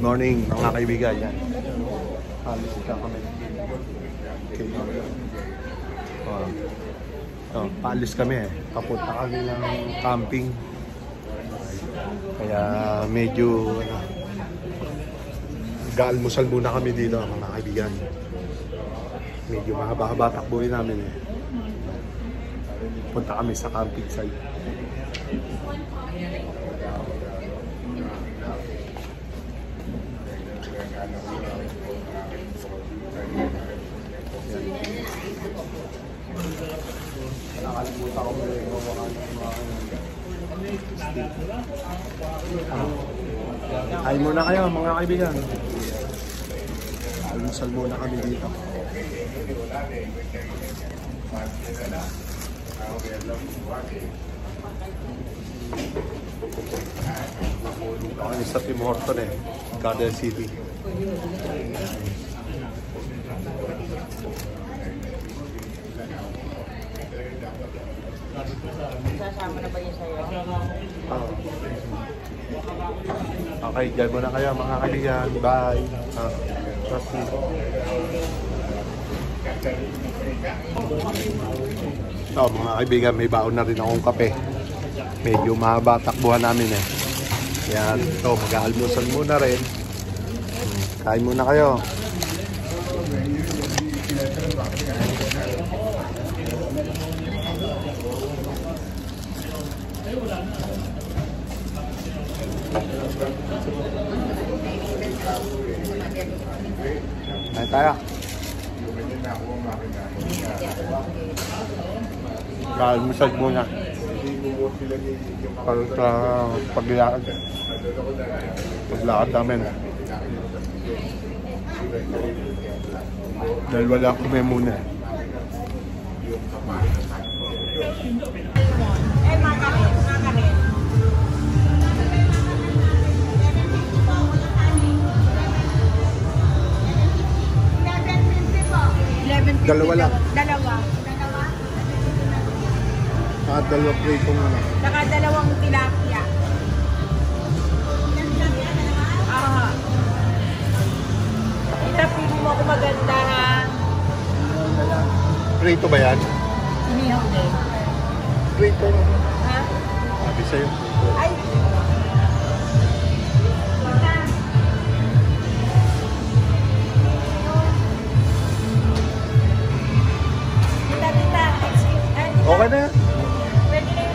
morning mga kaibigan. Yan. Alis ka kami. Okay. Paalis kami eh. Papunta kami ng camping. Kaya medyo gaalmusal muna kami dito mga kaibigan. Medyo mahaba-haba takbuhin namin eh. Punta kami sa camping site. Nakalimutan ko muna yung kain muna kayo mga kaibigan. Almusal muna kami dito. Kami sa Tim Horton eh, Garden City. Sasama na ba yun sa'yo? Okay, dyan muna kayo mga kaibigan. Bye. Mga kaibigan, may baon na rin akong kape. Medyo mahaba takbuhan namin eh. Yan, ito, mag-aalmusal muna rin. Kain muna kayo. Kain tayo. Almusal muna. Para paglakad namin. Dahil wala kami muna. Dalawa lang. Dalawa. Dalawang pritong ano. Saka dalawang tilapia. Itapin mo ako maganda ha. Prito ba yan? Inihaw din. Prito. Ha? Sabi sa'yo. Ay! Okay na yan. Pwede na yun.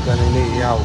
Yan iniihaw.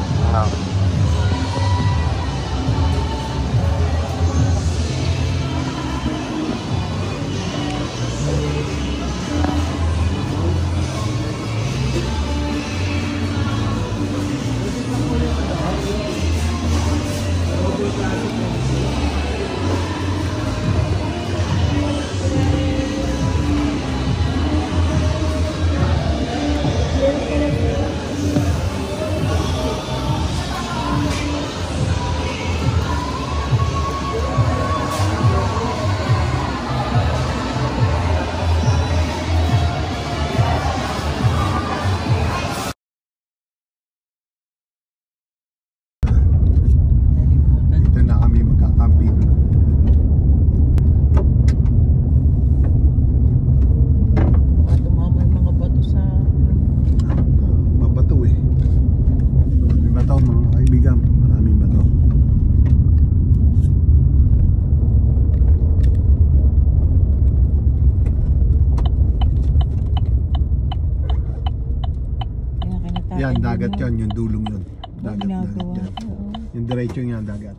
Yan, dagat yan, yung dulong yun. Dagat, dagat ginagawa. yan. Oo. Yung diretso yan, dagat.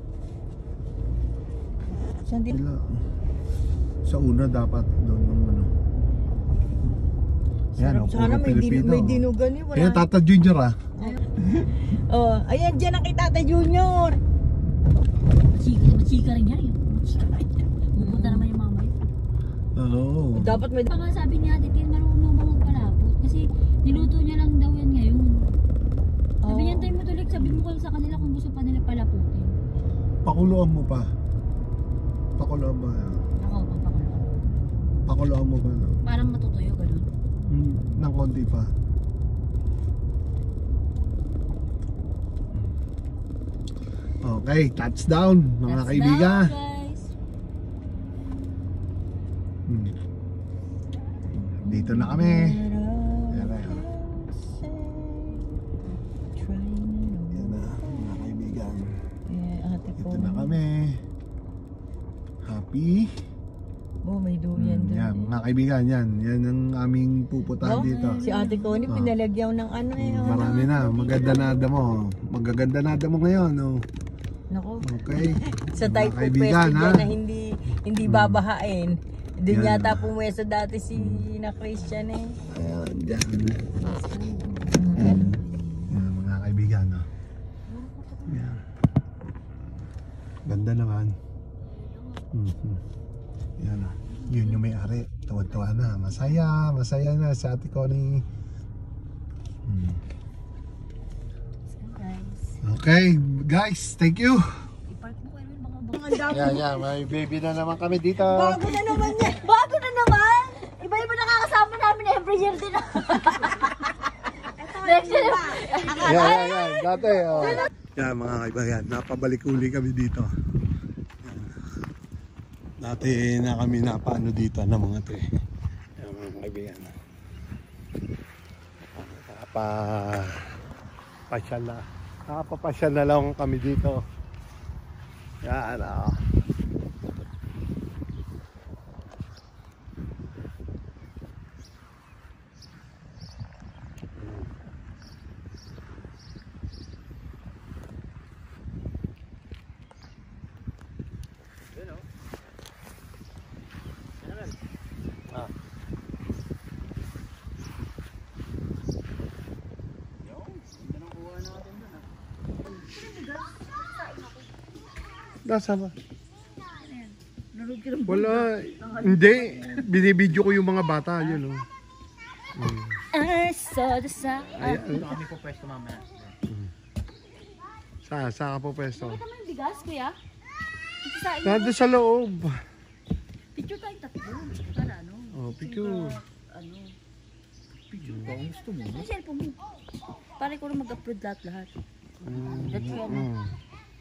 Saan din? Sila, sa una dapat doon ng ano. Yan, Sarap oh, sana puro Pilipino. may dinugan eh. Ayan, Tata Junior ah. Oh, ayan dyan ang kay Tata Junior. Machika rin yan. Machika rin yan. Pupunta naman yung mama yun. Oo. Dapat may... Baka sabi ni Ate Tin, marunong ba magpalapot? Kasi niluto niya lang daw yan ngayon. Sabi niya, tayo mo tulik, sabi mo sa kanila kung gusto pa nila palaputin. Pakuluan mo pa. Pakuluan ba? Ako, papakulo. Pakuluan mo ba? No? Parang matutuyo, ganun. Nang konti pa. Okay, touchdown mga That's kaibigan. down, guys. Hmm. Dito na kami. Ayan na. Ayan na mga kaibigan. Ate ko. Dito na kami. Happy. Oh, may duyan doon. Yan mga kaibigan, yan. Yan ang aming pupuntahan Oh, dito. si Ate Connie, pinalagyaw ng ano eh. oh. Marami na. Maganda na mo. Magaganda na mo ngayon. Oh. Nako. Okay. Sa Mga type of kaibigan, pwesto ha? dyan na hindi babahain. Doon Yan. yata pumwesto dati si na Christian eh. Ayan, dyan. Yan mga kaibigan. No? Yan. Ganda naman. Yan. Yun yung may-ari. Tuwa-tuwa na. Masaya. Masaya na si Ate Connie. Guys. Okay, guys. Thank you. I-park mo kayo mga Yan. May baby na naman kami dito. Bago na naman yan. Bago na naman! Iba-iba nakakasama namin every year din. Next year. Yan. Dati, oh. Yan, mga kaibigan. Napabalik uli kami dito. Yan. Dati na kami napaano dito ng mga to eh. Yan, mga kaibigan. Nakapapasyal na lang kami dito. Yan, oh. Nasaan ba? Wala. Hindi. Binibidyo ko yung mga bata. Yun, oh. I saw the sun. Ayan. Kami po pwesto mamaya. Saan ka po pwesto? Bakit naman yung bigas, kuya? Ito sa inyo. Nandun sa loob. Picture tayong tatlo. Para ano? Oh, picture. Ano? Picture ba? Ang gusto mo? Ang cellphone mo. Para ko na mag-upload lahat. That's why ano.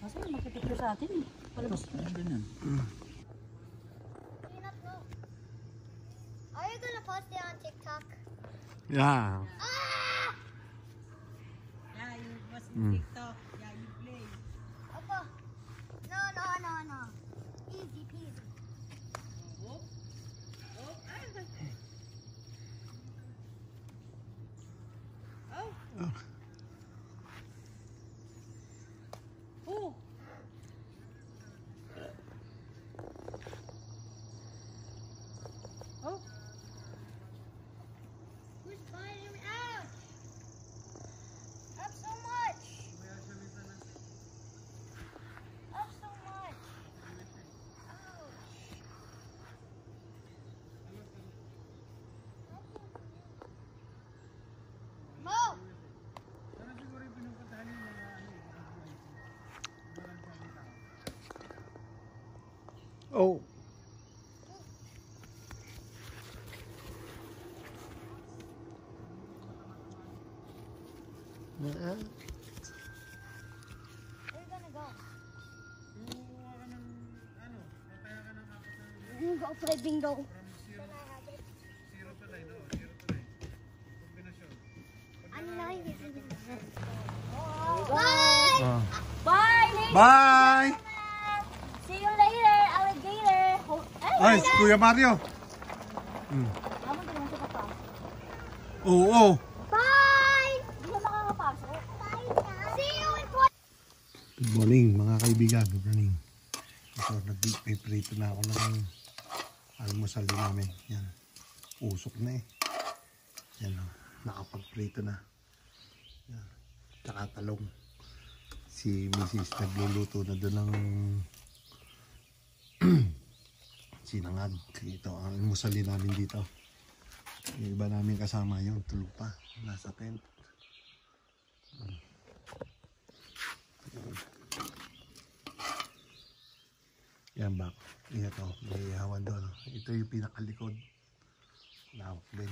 Kasi magpipicture sa atin eh. Palabas. Ganyan. Are you gonna post it on TikTok? Yeah. Yeah, you was Mm. TikTok. Yeah, you play. Opo. No. Easy peasy. Oh. Oh. Who's biting me out? Up so much. Up so much. Ouch. Mo! Oh. Where you gonna go? You go play bingo. Bye! Ah. Bye, ladies! Bye! See you later, alligator! Ay, Kuya Mario. Tama, di naman siya kapag. Oo. Bye! Di siya makakapag. Good morning mga kaibigan, good morning. Ito, nagpiprito na ako ng almusal din namin. Yan, usok na eh. Yan o, nakapagprito na. Yan, tsaka talong. Si Mrs. nagluluto na doon ng sinangag. Ito, ang almusal din namin dito. Yung iba namin kasama yun, tulog pa, nasa tent. Yan ba? Ito, may hawan doon. Ito yung pinakalikod. Lawak din.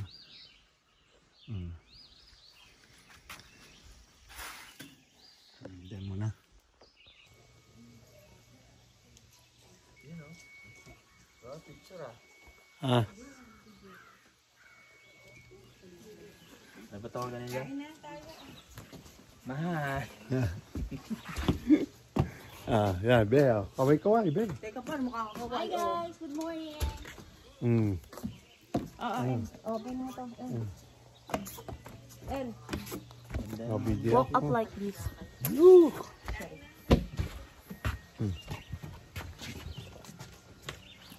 Diyan muna. Picture Ah. Dapat tawagan nila. Mahal. Yeah. Yan, be. Kaway-kaway, be. Teka pa, mukha ko. Hi guys, good morning. Open mo to. El. Video. Walk up like this.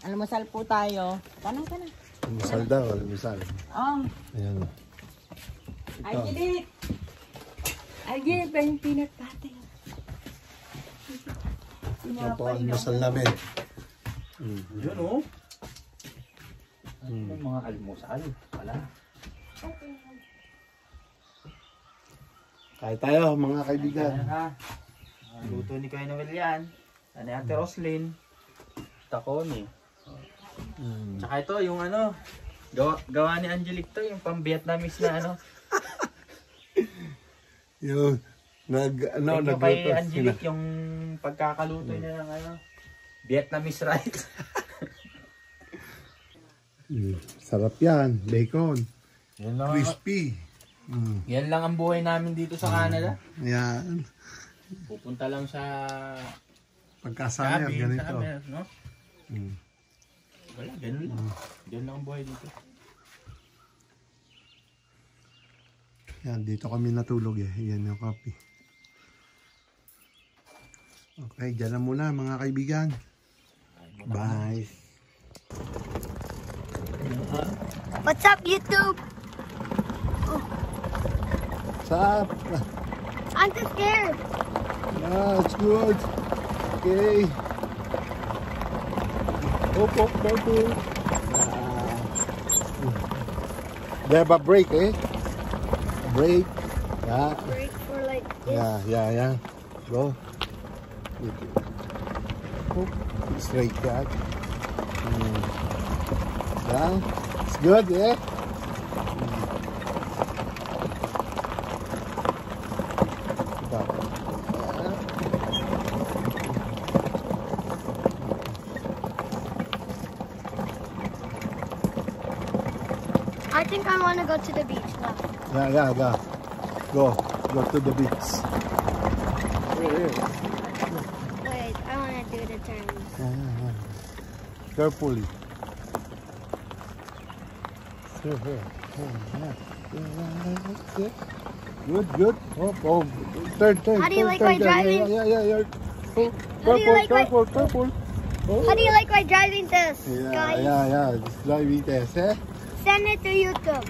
Almusal po tayo. Tanong ka na. Almusal daw, almusal. Ayan. I get it. I get it, pero yung peanut butter. Ito po almusal namin. Yun oh. Ano mga almusal? Wala. Kaya tayo, mga kaibigan. Ayan ha. Luto ni Kuya Noel yan. Ano yung Ate Roslyn? Takoni. Tsaka ito, yung ano, gawa ni Angelic to, yung pang Vietnamese na ano. Yung, Thank you kay Angelic, yung pagkakaluto niya ng ano, Vietnamese rice. Sarap yan, bacon, Yan lang, crispy. yan lang ang buhay namin dito sa Canada. Yan. Pupunta lang sa Pagkasaya, cabin, ganito. sa amin, no? Wala, ganun lang. Ganun lang ang buhay dito. Yan, dito kami natulog eh. Yan yung coffee. Okay, dyan na muna mga kaibigan. Bye. What's up, YouTube? What's up? I'm too scared. Yeah, it's good. Okay. Hop, careful. They have a break, eh? Break. Yeah. Break for like this. Yeah. Go. Hop. Straight cat. Yeah. It's good, eh? I think I want to go to the beach now. Yeah. Go to the beach. Here. Wait, I want to do the turns. Carefully. Here. Good. Oh. Turn. How do you like my driving? Yeah. Oh, How do you like careful. Oh. How do you like my driving test, guys? Yeah. It's driving test, eh? Send it to YouTube.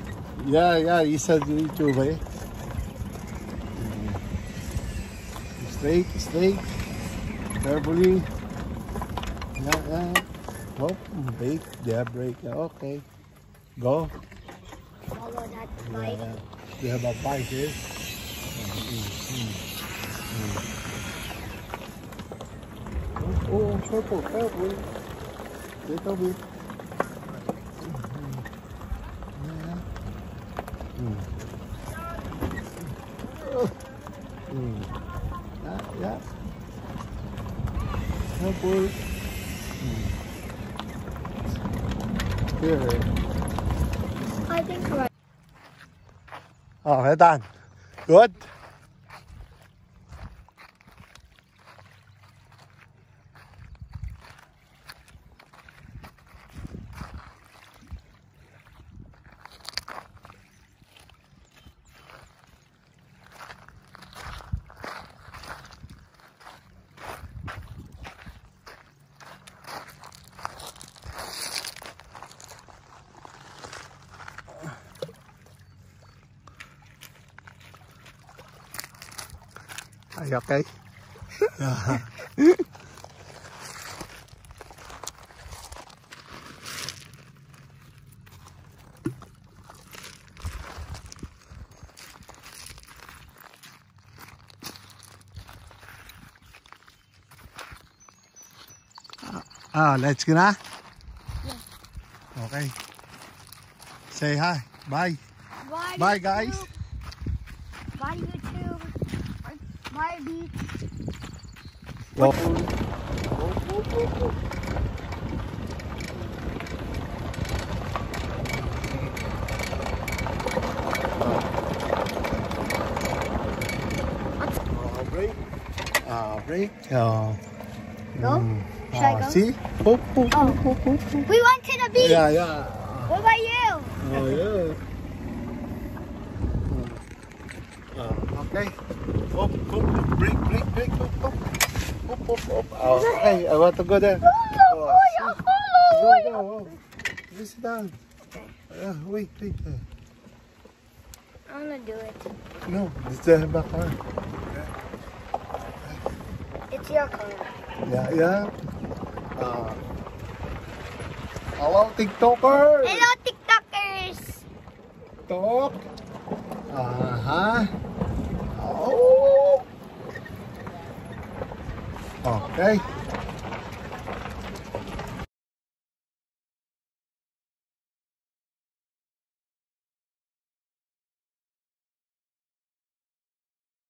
Yeah. It's on YouTube, eh? Straight. Carefully. Yeah. Oh, brake. Yeah, brake. Okay. Go. Follow that bike. Yeah. You have a bike, eh? Oh, careful. Little bit. Yeah. Careful. Here. I think right. Okay, done. Good. Are you okay? Yeah. Let's go na? Yeah. Okay. Say hi. Bye. Bye, guys. Bye, YouTube. Bye, beach. Go. Break. Break. Go? Should I go? See? Oh. We went to the beach. Yeah. What about you? Oh, yeah. Okay. Up. Break. Up. Oh, okay, I want to go there. Oh, go. Sit down. Wait. I want to do it. No, it's the back car. It's your car. Yeah. Hello, TikTokers. Hello, TikTokers. Talk. Oh. Okay.